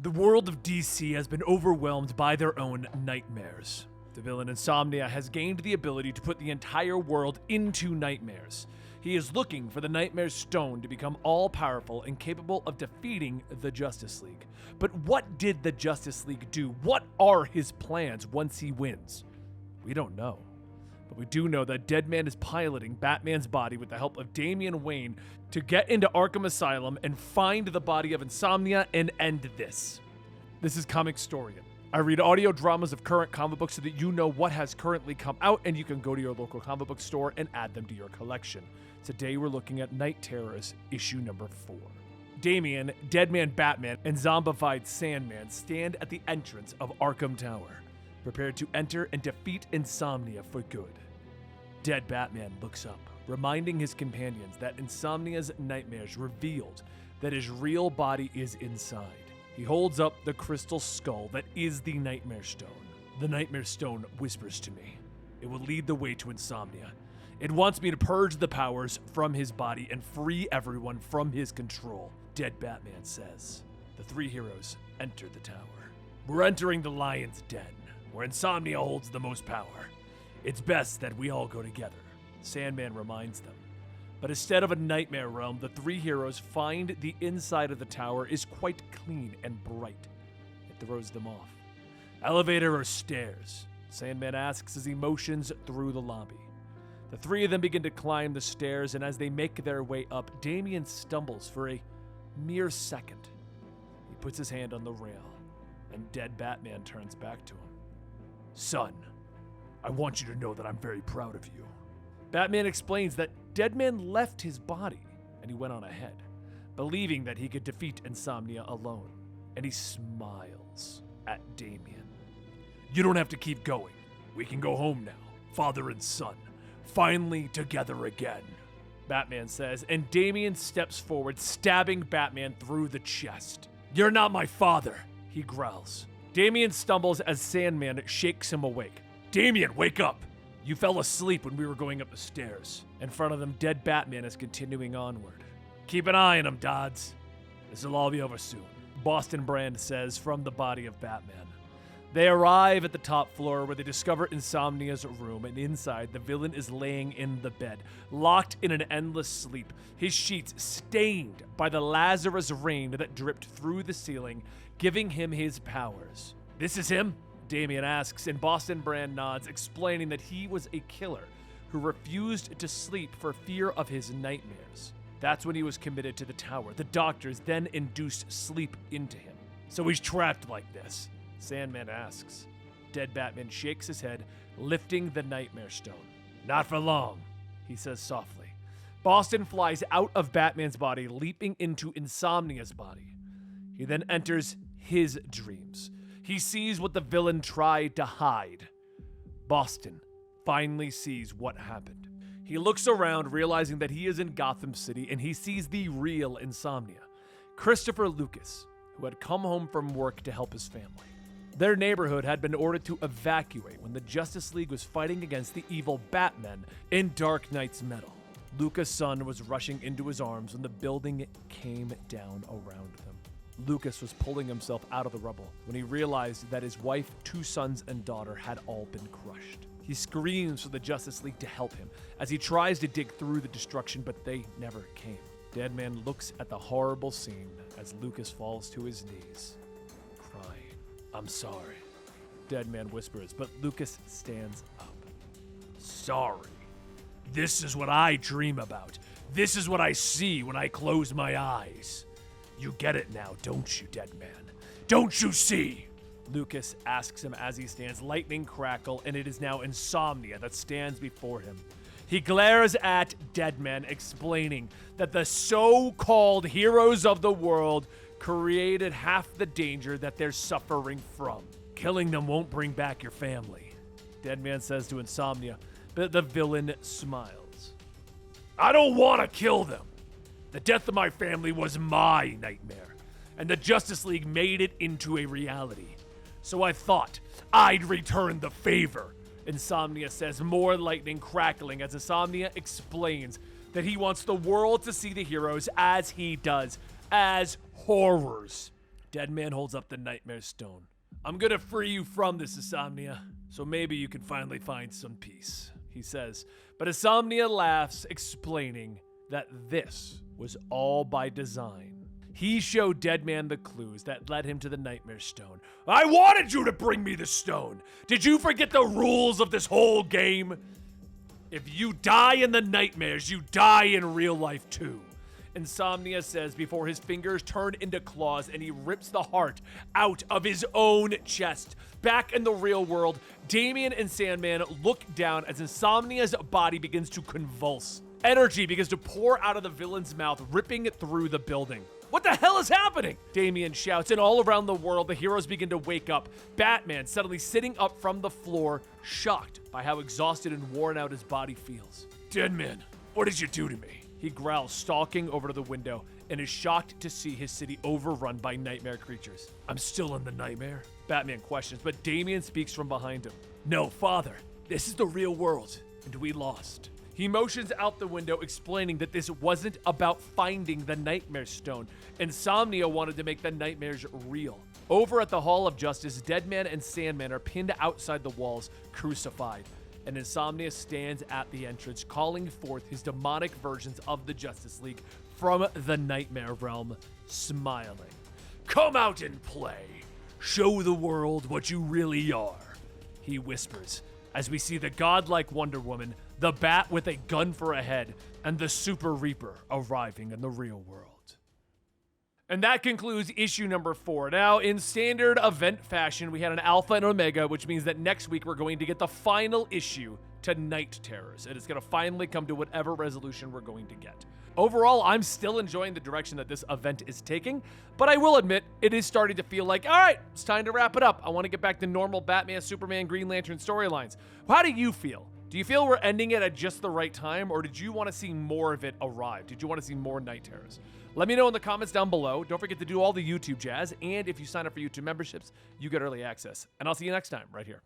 The world of DC has been overwhelmed by their own nightmares. The villain Insomnia has gained the ability to put the entire world into nightmares. He is looking for the Nightmare Stone to become all-powerful and capable of defeating the Justice League. But what did the Justice League do? What are his plans once he wins? We don't know. But we do know that Deadman is piloting Batman's body with the help of Damian Wayne to get into Arkham Asylum and find the body of Insomnia and end this. This is Comicstorian. I read audio dramas of current comic books so that you know what has currently come out and you can go to your local comic book store and add them to your collection. Today we're looking at Night Terrors, issue number 4. Damian, Deadman Batman, and zombified Sandman stand at the entrance of Arkham Tower, prepared to enter and defeat Insomnia for good. Dead Batman looks up, reminding his companions that Insomnia's nightmares revealed that his real body is inside. He holds up the crystal skull that is the Nightmare Stone. The Nightmare Stone whispers to me. It will lead the way to Insomnia. It wants me to purge the powers from his body and free everyone from his control, Dead Batman says. The three heroes enter the tower. We're entering the Lion's Den, where Insomnia holds the most power. It's best that we all go together, Sandman reminds them. But instead of a nightmare realm, the three heroes find the inside of the tower is quite clean and bright. It throws them off. Elevator or stairs? Sandman asks as he motions through the lobby. The three of them begin to climb the stairs, and as they make their way up, Damian stumbles for a mere second. He puts his hand on the rail, and Dead Batman turns back to him. Son, I want you to know that I'm very proud of you. Batman explains that Deadman left his body, and he went on ahead, believing that he could defeat Insomnia alone, and he smiles at Damian. You don't have to keep going. We can go home now, father and son, finally together again, Batman says, and Damian steps forward, stabbing Batman through the chest. You're not my father, he growls. Damian stumbles as Sandman shakes him awake. Damian, wake up! You fell asleep when we were going up the stairs. In front of them, Dead Batman is continuing onward. Keep an eye on him, Dodds. This will all be over soon, Boston Brand says from the body of Batman. They arrive at the top floor where they discover Insomnia's room, and inside, the villain is laying in the bed, locked in an endless sleep, his sheets stained by the Lazarus rain that dripped through the ceiling, giving him his powers. This is him? Damian asks, and Boston Brand nods, explaining that he was a killer who refused to sleep for fear of his nightmares. That's when he was committed to the tower. The doctors then induced sleep into him. So he's trapped like this? Sandman asks. Dead Batman shakes his head, lifting the Nightmare Stone. Not for long, he says softly. Boston flies out of Batman's body, leaping into Insomnia's body. He then enters his dreams. He sees what the villain tried to hide. Boston finally sees what happened. He looks around, realizing that he is in Gotham City, and he sees the real Insomnia, Christopher Lucas, who had come home from work to help his family. Their neighborhood had been ordered to evacuate when the Justice League was fighting against the evil Batman in Dark Knight's Metal. Lucas' son was rushing into his arms when the building came down around them. Lucas was pulling himself out of the rubble when he realized that his wife, 2 sons, and daughter had all been crushed. He screams for the Justice League to help him as he tries to dig through the destruction, but they never came. Deadman looks at the horrible scene as Lucas falls to his knees, crying. I'm sorry, Deadman whispers, but Lucas stands up. Sorry? This is what I dream about. This is what I see when I close my eyes. You get it now, don't you, Deadman? Don't you see? Lucas asks him as he stands. Lightning crackle, and it is now Insomnia that stands before him. He glares at Deadman, explaining that the so-called heroes of the world created half the danger that they're suffering from. Killing them won't bring back your family, Deadman says to Insomnia, but the villain smiles. I don't want to kill them. The death of my family was my nightmare, and the Justice League made it into a reality. So I thought I'd return the favor, Insomnia says, more lightning crackling as Insomnia explains that he wants the world to see the heroes as he does, as horrors. Deadman holds up the Nightmare Stone. I'm gonna free you from this, Insomnia, so maybe you can finally find some peace, he says. But Insomnia laughs, explaining that this was all by design. He showed Deadman the clues that led him to the Nightmare Stone. I wanted you to bring me the stone! Did you forget the rules of this whole game? If you die in the nightmares, you die in real life too. Insomnia says before his fingers turn into claws and he rips the heart out of his own chest. Back in the real world, Damian and Sandman look down as Insomnia's body begins to convulse. Energy begins to pour out of the villain's mouth, ripping through the building. What the hell is happening? Damian shouts, and all around the world, the heroes begin to wake up. Batman suddenly sitting up from the floor, shocked by how exhausted and worn out his body feels. Deadman, what did you do to me? He growls, stalking over to the window, and is shocked to see his city overrun by nightmare creatures. I'm still in the nightmare? Batman questions, but Damian speaks from behind him. No, father, this is the real world, and we lost. He motions out the window, explaining that this wasn't about finding the Nightmare Stone. Insomnia wanted to make the nightmares real. Over at the Hall of Justice, Deadman and Sandman are pinned outside the walls, crucified. And Insomnia stands at the entrance, calling forth his demonic versions of the Justice League from the Nightmare Realm, smiling. Come out and play. Show the world what you really are, he whispers, as we see the godlike Wonder Woman, the Bat with a gun for a head, and the Super Reaper arriving in the real world. And that concludes issue number 4. Now, in standard event fashion, we had an alpha and omega, which means that next week we're going to get the final issue to Night Terrors. And it's going to finally come to whatever resolution we're going to get. Overall, I'm still enjoying the direction that this event is taking, but I will admit, it is starting to feel like, all right, it's time to wrap it up. I want to get back to normal Batman, Superman, Green Lantern storylines. How do you feel? Do you feel we're ending it at just the right time, or did you want to see more of it arrive? Did you want to see more Night Terrors? Let me know in the comments down below. Don't forget to do all the YouTube jazz, and if you sign up for YouTube memberships, you get early access. And I'll see you next time right here.